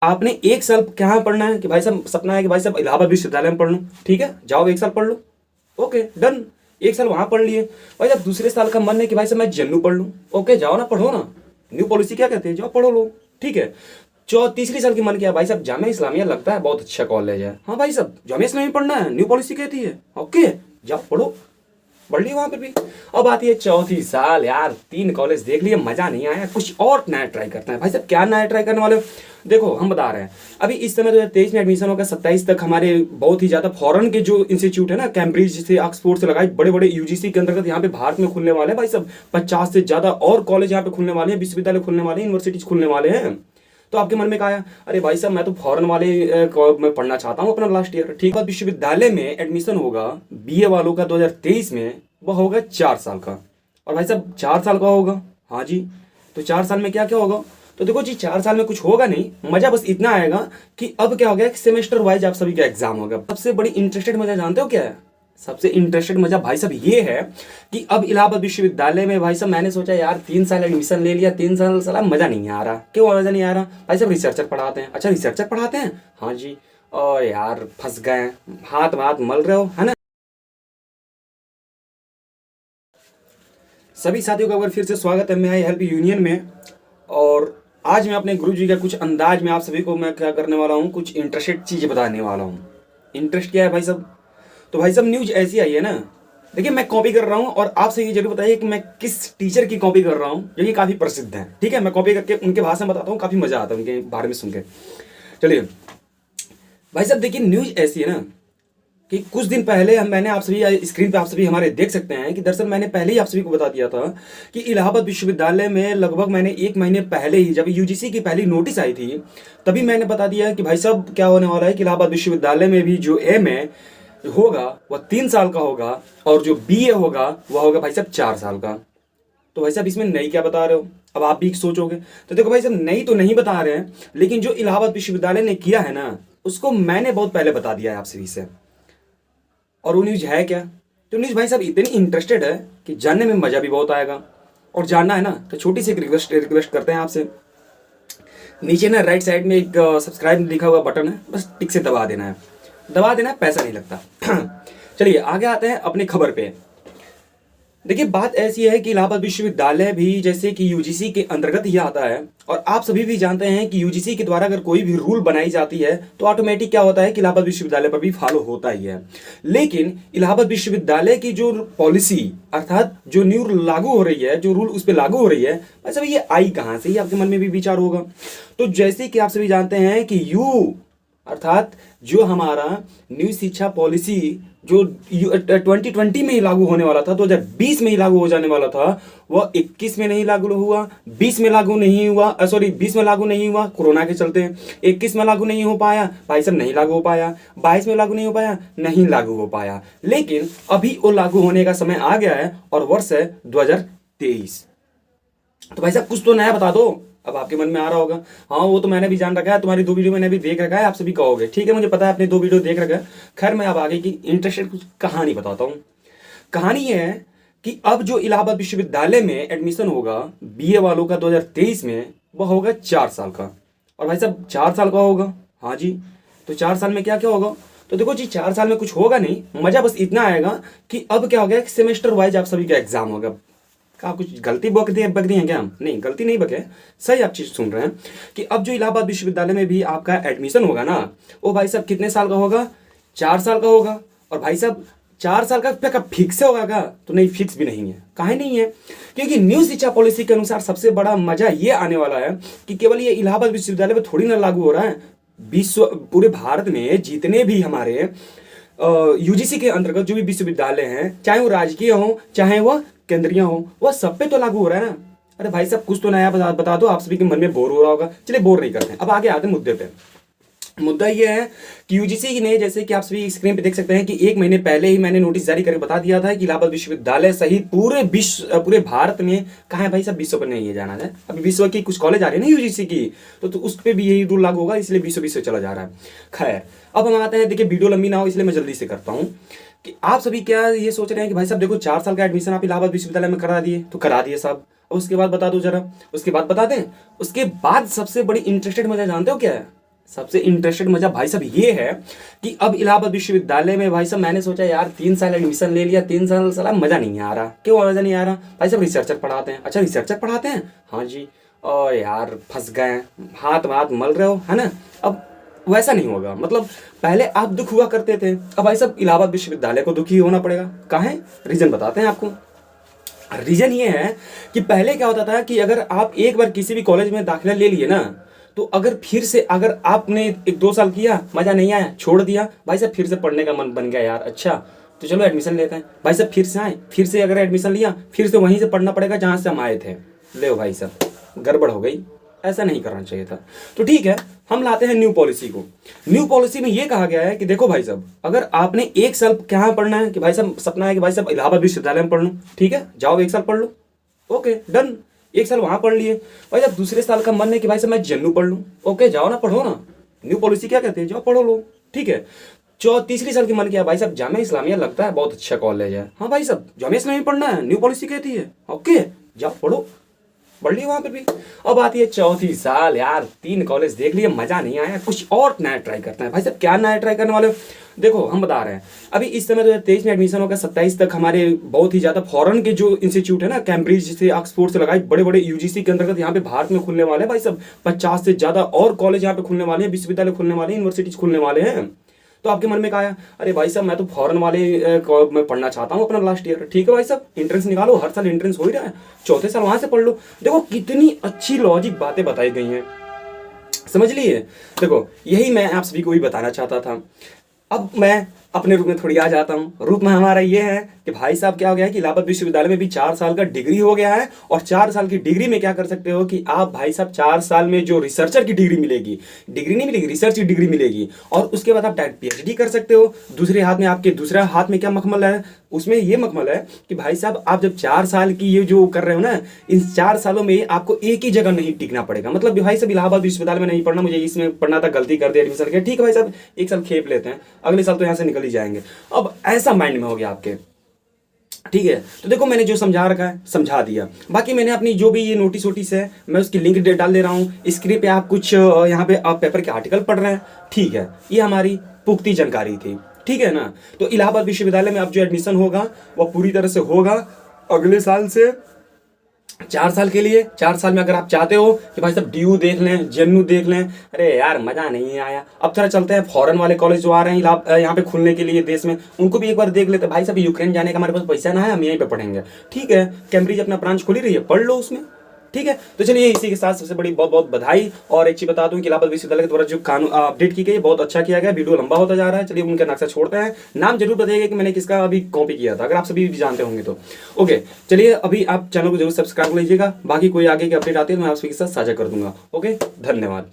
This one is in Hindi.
आपने एक साल कहाँ पढ़ना है कि भाई साहब सपना है कि भाई साहब इलाहाबाद विश्वविद्यालय में पढ़ लूँ, ठीक है जाओ एक साल पढ़ लो, ओके डन। एक साल वहाँ पढ़ लिए। भाई साहब दूसरे साल का मन है कि भाई साहब मैं जेएनयू पढ़ लूँ, ओके जाओ ना पढ़ो ना, न्यू पॉलिसी क्या कहते हैं, जाओ पढ़ो लो, ठीक है। तीसरी साल की मन किया भाई साहब जामिया इस्लामिया लगता है बहुत अच्छा कॉलेज है, हाँ भाई साहब जामिया इस्लामिया पढ़ना है, न्यू पॉलिसी कहती है, ओके जाओ पढ़ो, पढ़ ली वहां पर भी। अब आती है चौथी साल, यार 3 कॉलेज देख लिए मजा नहीं आया, कुछ और नया ट्राई करते हैं। भाई साहब क्या नया ट्राई करने वाले हो? देखो हम बता रहे हैं अभी इस समय 2023 में एडमिशन होगा, 27 तक हमारे बहुत ही ज्यादा फॉरेन के जो इंस्टीट्यूट है ना, कैम्ब्रिज से ऑक्सफोर्ड से लगाए बड़े बड़े यूजीसी के अंतर्गत यहाँ पे भारत में खुलने वाले हैं। भाई साहब 50 से ज्यादा और कॉलेज यहाँ पे खुलने वाले हैं, विश्वविद्यालय खुलने वाले हैं, यूनिवर्सिटीज खुलने वाले हैं। तो आपके मन में क्या आया, अरे भाई साहब मैं तो फॉरेन वाले में पढ़ना चाहता हूँ अपना लास्ट ईयर, ठीक है। विश्वविद्यालय में एडमिशन होगा बीए वालों का 2023 में, वह होगा 4 साल का। और भाई साहब 4 साल का होगा, हाँ जी। तो 4 साल में क्या क्या होगा? तो देखो जी 4 साल में कुछ होगा नहीं, मजा बस इतना आएगा कि अब क्या हो गया, सेमेस्टर वाइज आप सभी का एग्जाम होगा। सबसे बड़ी इंटरेस्टेड मजा जानते हो क्या है? सबसे इंटरेस्टेड मजा भाई साहब ये है कि अब इलाहाबाद विश्वविद्यालय में भाई साहब मैंने सोचा यार 3 साल एडमिशन ले लिया, 3 साल साला मजा नहीं आ रहा। क्यों मजा नहीं आ रहा? भाई साहब रिसर्चर पढ़ाते हैं। अच्छा रिसर्चर पढ़ाते हैं, हाँ जी। और यार फंस गए, हाथ हाथ मल रहे हो, है ना। सभी साथियों का एक बार फिर से स्वागत है मैं हेल्प यूनियन में। और आज मैं अपने गुरु जी का कुछ अंदाज में आप सभी को मैं क्या करने वाला हूँ, कुछ इंटरेस्टेड चीज़ बताने वाला हूँ। इंटरेस्ट क्या है भाई साहब? तो भाई साहब न्यूज ऐसी आई है ना, देखिए मैं कॉपी कर रहा हूँ और आपसे ये जरूर बताइए कि मैं किस टीचर की कॉपी कर रहा हूँ, जो कि काफ़ी प्रसिद्ध है, ठीक है। मैं कॉपी करके उनके भाषण बताता हूँ, काफ़ी मजा आता है उनके बारे में सुन के। चलिए भाई साहब देखिए न्यूज ऐसी है ना कि कुछ दिन पहले मैंने आप सभी स्क्रीन पे आप सभी हमारे देख सकते हैं कि दरअसल मैंने पहले ही आप सभी को बता दिया था कि इलाहाबाद विश्वविद्यालय में लगभग मैंने 1 महीने पहले ही, जब यूजीसी की पहली नोटिस आई थी, तभी मैंने बता दिया कि भाई साहब क्या होने वाला है कि इलाहाबाद विश्वविद्यालय में भी जो एम है होगा वह 3 साल का होगा, और जो बीए होगा वह होगा भाई साहब 4 साल का। तो भाई साहब इसमें नई क्या बता रहे हो? अब आप भी सोचोगे। तो देखो भाई साहब नई तो नहीं बता रहे हैं, लेकिन जो इलाहाबाद विश्वविद्यालय ने किया है ना, उसको मैंने बहुत पहले बता दिया है आप सभी से। और वो न्यूज है क्या? तो न्यूज भाई साहब इतनी इंटरेस्टेड है कि जानने में मजा भी बहुत आएगा। और जानना है ना तो छोटी सी रिक्वेस्ट करते हैं आपसे, नीचे ना राइट साइड में एक सब्सक्राइब लिखा हुआ बटन है, बस टिक से दबा देना है, दबा देना है, पैसा नहीं लगता। चलिए आगे आते हैं अपनी खबर पे। देखिए बात ऐसी है कि इलाहाबाद विश्वविद्यालय भी जैसे कि यूजीसी के अंतर्गत ही आता है, और आप सभी भी जानते हैं कि यूजीसी के द्वारा अगर कोई भी रूल बनाई जाती है तो ऑटोमेटिक क्या होता है कि इलाहाबाद विश्वविद्यालय पर भी फॉलो होता ही है। लेकिन इलाहाबाद विश्वविद्यालय की जो पॉलिसी अर्थात जो न्यू लागू हो रही है, जो रूल उस पर लागू हो रही है, भाई साहब ये आई कहाँ से, ये आपके मन में भी विचार होगा। तो जैसे कि आप सभी जानते हैं कि अर्थात जो हमारा न्यू शिक्षा पॉलिसी जो 2020 में ही लागू होने वाला था, 2020 में ही लागू हो जाने वाला था, वह 21 में नहीं लागू हुआ, 20 में लागू नहीं हुआ, सॉरी 20 में लागू नहीं हुआ कोरोना के चलते, 21 में लागू नहीं हो पाया, भाई साहब नहीं लागू हो पाया, 22 में लागू नहीं हो पाया, नहीं लागू हो पाया। लेकिन अभी वो लागू होने का समय आ गया है और वर्ष है 2023। तो भाई साहब कुछ तो नया बता दो। अब आपके मन में आ रहा होगा, हाँ वो तो मैंने भी जान रखा है, तुम्हारी 2 वीडियो मैंने भी देख रखा है, आप सभी कहोगे ठीक है मुझे पता है आपने 2 वीडियो देख रखा है। खैर मैं अब आगे की इंटरेस्टेड कुछ कहानी बताता हूँ। कहानी ये है कि अब जो इलाहाबाद विश्वविद्यालय में एडमिशन होगा बीए वालों का 2023 में, वह होगा 4 साल का। और भाई साहब 4 साल का होगा, हाँ जी। तो 4 साल में क्या क्या होगा? तो देखो जी 4 साल में कुछ होगा नहीं, मजा बस इतना आएगा कि अब क्या हो गया, सेमेस्टर वाइज आप सभी का एग्जाम होगा। क्या कुछ गलती बक दी है क्या? नहीं गलती नहीं बके, सही आप चीज सुन रहे हैं कि अब जो इलाहाबाद विश्वविद्यालय में भी आपका एडमिशन होगा ना, वो भाई साहब कितने साल का होगा? 4 साल का होगा। और भाई साहब 4 साल का क्या फिक्स होगा क्या? तो नहीं, फिक्स भी नहीं है। काहे नहीं है? क्योंकि न्यू शिक्षा पॉलिसी के अनुसार सबसे बड़ा मजा ये आने वाला है कि केवल ये इलाहाबाद विश्वविद्यालय में थोड़ी ना लागू हो रहा है, विश्व पूरे भारत में जितने भी हमारे यूजीसी के अंतर्गत जो भी विश्वविद्यालय हैं, चाहे वो राजकीय हो चाहे वो केंद्रीय हो, वह सब पे तो लागू हो रहा है ना। अरे भाई साहब कुछ तो नया बता दो, आप सभी के मन में बोर हो रहा होगा। चलिए बोर नहीं करते हैं, अब आगे आते हैं मुद्दे पे। मुद्दा यह है कि यूजीसी ने, जैसे कि आप सभी स्क्रीन पे देख सकते हैं कि 1 महीने पहले ही मैंने नोटिस जारी करके बता दिया था कि इलाहाबाद विश्वविद्यालय सहित पूरे भारत में, कहा है भाई साहब विश्व पर नहीं है जाना है, अभी विश्व की कुछ कॉलेज आ रहे हैं ना यूजीसी की, तो उस पर भी यही रूल लागू होगा, इसलिए विश्व चला जा रहा है। खैर अब हम आते हैं, देखिए वीडियो लंबी ना हो इसलिए मैं जल्दी से करता हूँ कि आप सभी क्या ये सोच रहे हैं कि भाई साहब देखो 4 साल का एडमिशन आप इलाहाबाद विश्वविद्यालय में करा दिए, तो करा दिए साहब, और उसके बाद बता दो जरा, उसके बाद बता दें। उसके बाद सबसे बड़ी इंटरेस्टेड मजा जानते हो क्या है? सबसे इंटरेस्टेड मजा भाई साहब ये है कि अब इलाहाबाद विश्वविद्यालय में भाई साहब मैंने सोचा यार 3 साल एडमिशन ले लिया, 3 साल साला मजा नहीं आ रहा। क्यों मजा नहीं आ रहा भाई साहब? रिसर्चर पढ़ाते हैं। अच्छा रिसर्चर पढ़ाते हैं, हाँ जी। और यार फंस गए, हाथ हाथ मल रहे हो, है ना। अब वैसा नहीं होगा, मतलब पहले आप दुख हुआ करते थे, अब भाई साहब इलाहाबाद विश्वविद्यालय को दुखी होना पड़ेगा। काहे? रीजन बताते हैं आपको। रीजन ये है कि पहले क्या होता था कि अगर आप एक बार किसी भी कॉलेज में दाखिला ले लिए ना, तो अगर फिर से अगर आपने 1-2 साल किया, मजा नहीं आया, छोड़ दिया, भाई साहब फिर से पढ़ने का मन बन गया यार, अच्छा तो चलो एडमिशन लेते हैं। भाई साहब फिर से आए, फिर से अगर एडमिशन लिया, फिर से वहीं से पढ़ना पड़ेगा जहां से हम आए थे। ले भाई साहब गड़बड़ हो गई, ऐसा नहीं करना चाहिए था। तो ठीक है, हम लाते हैं न्यू पॉलिसी को। न्यू पॉलिसी में ये कहा गया है कि देखो भाई साहब, अगर आपने 1 साल कहाँ पढ़ना है कि भाई साहब सपना है कि भाई साहब इलाहाबाद विश्वविद्यालय में पढ़ लूँ, ठीक है जाओ 1 साल पढ़ लो, ओके डन। 1 साल वहां पढ़ लिए। भाई साहब दूसरे साल का मन है कि भाई साहब मैं जेएनयू पढ़ लूँ, ओके जाओ ना पढ़ो ना। न्यू पॉलिसी क्या कहते हैं, जाओ पढ़ो लो, ठीक है। तीसरी साल की मन किया भाई साहब जामिया इस्लामिया लगता है बहुत अच्छा कॉलेज है, हाँ भाई साहब जामिया इस्लामिया पढ़ना है, न्यू पॉलिसी कहती है, ओके जाओ पढ़ो, बढ़ लिया वहां पर भी। अब आती है चौथी साल, यार 3 कॉलेज देख लिए, मजा नहीं आया, कुछ और नया ट्राई करते हैं। भाई साहब क्या नया ट्राई करने वाले हो? देखो हम बता रहे हैं, अभी इस समय 2023 में एडमिशन होगा, 27 तक हमारे बहुत ही ज्यादा फॉरेन के जो इंस्टीट्यूट है ना, कैम्ब्रिज से ऑक्सफोर्ड से लगाई, बड़े बड़े यूजीसी के अंतर्गत यहाँ पे भारत में खुलने वाले हैं भाई साहब। 50 से ज्यादा और कॉलेज यहाँ पे खुलने वाले हैं, विश्वविद्यालय खुलने वाले हैं, यूनिवर्सिटीज खुलने वाले हैं। तो आपके मन में कहा अरे भाई साहब मैं तो फॉरेन वाले में पढ़ना चाहता हूँ अपना लास्ट ईयर, ठीक है भाई साहब एंट्रेंस निकालो, हर साल एंट्रेंस हो ही रहा है, चौथे साल वहां से पढ़ लो। देखो कितनी अच्छी लॉजिक बातें बताई गई हैं, समझ लिए। देखो यही मैं आप सभी को भी बताना चाहता था। अब मैं अपने रूप में थोड़ी आ जाता हूँ। रूप में हमारा ये है कि भाई साहब क्या हो गया है कि इलाहाबाद विश्वविद्यालय में भी 4 साल का डिग्री हो गया है, और 4 साल की डिग्री में क्या कर सकते हो कि आप भाई साहब 4 साल में जो रिसर्चर की डिग्री मिलेगी, डिग्री नहीं मिलेगी, रिसर्च की डिग्री मिलेगी, और उसके बाद आप डायरेक्ट पीएचडी कर सकते हो। दूसरे हाथ में आपके दूसरा हाथ में क्या मखमल है, उसमें ये मखमल है कि भाई साहब आप जब 4 साल की ये जो कर रहे हो ना, इन 4 सालों में आपको एक ही जगह नहीं टिकना पड़ेगा। मतलब भाई साहब इलाहाबाद विश्वविद्यालय में नहीं पढ़ना, मुझे इसमें पढ़ना था, गलती कर दिया एडमिशन के, ठीक है भाई साहब 1 साल खेप लेते हैं, अगले साल तो यहाँ से निकल ही जाएंगे। अब ऐसा माइंड में हो गया आपके, ठीक है। तो देखो मैंने जो समझा रखा है समझा दिया, बाकी मैंने अपनी जो भी ये नोटिस वोटिस है मैं उसकी लिंक डाल दे रहा हूँ स्क्रीन पे। आप कुछ यहाँ पे आप पेपर के आर्टिकल पढ़ रहे हैं, ठीक है, ये हमारी पुख्ती जानकारी थी, ठीक है ना। तो इलाहाबाद विश्वविद्यालय में अब जो एडमिशन होगा वह पूरी तरह से होगा अगले साल से 4 साल के लिए। 4 साल में अगर आप चाहते हो कि भाई साहब डीयू देख लें, जेएनयू देख लें, अरे यार मजा नहीं आया, अब थोड़ा चलते हैं फॉरेन वाले कॉलेज जो आ रहे हैं यहाँ पे खुलने के लिए देश में, उनको भी एक बार देख लेते हैं। भाई साहब यूक्रेन जाने का हमारे पास पैसा ना है, हम यहीं पे पढ़ेंगे, ठीक है। कैम्ब्रिज अपना ब्रांच खुली रही है, पढ़ लो उसमें, ठीक है। तो चलिए इसी के साथ सबसे बड़ी बहुत बहुत बधाई। और एक चीज बता दूं कि इलाहाबाद विश्वविद्यालय के द्वारा जो कानून अपडेट की गई बहुत अच्छा किया गया। वीडियो लंबा होता जा रहा है, चलिए उनका नक्शा छोड़ते हैं। नाम जरूर बताइएगा कि मैंने किसका अभी कॉपी किया था, अगर आप सभी भी जानते होंगे तो। ओके चलिए अभी आप चैनल को जरूर सब्सक्राइब कर लीजिएगा, बाकी कोई आगे की अपडेट आती है तो मैं आप सभी के साथ साझा कर दूंगा। ओके धन्यवाद।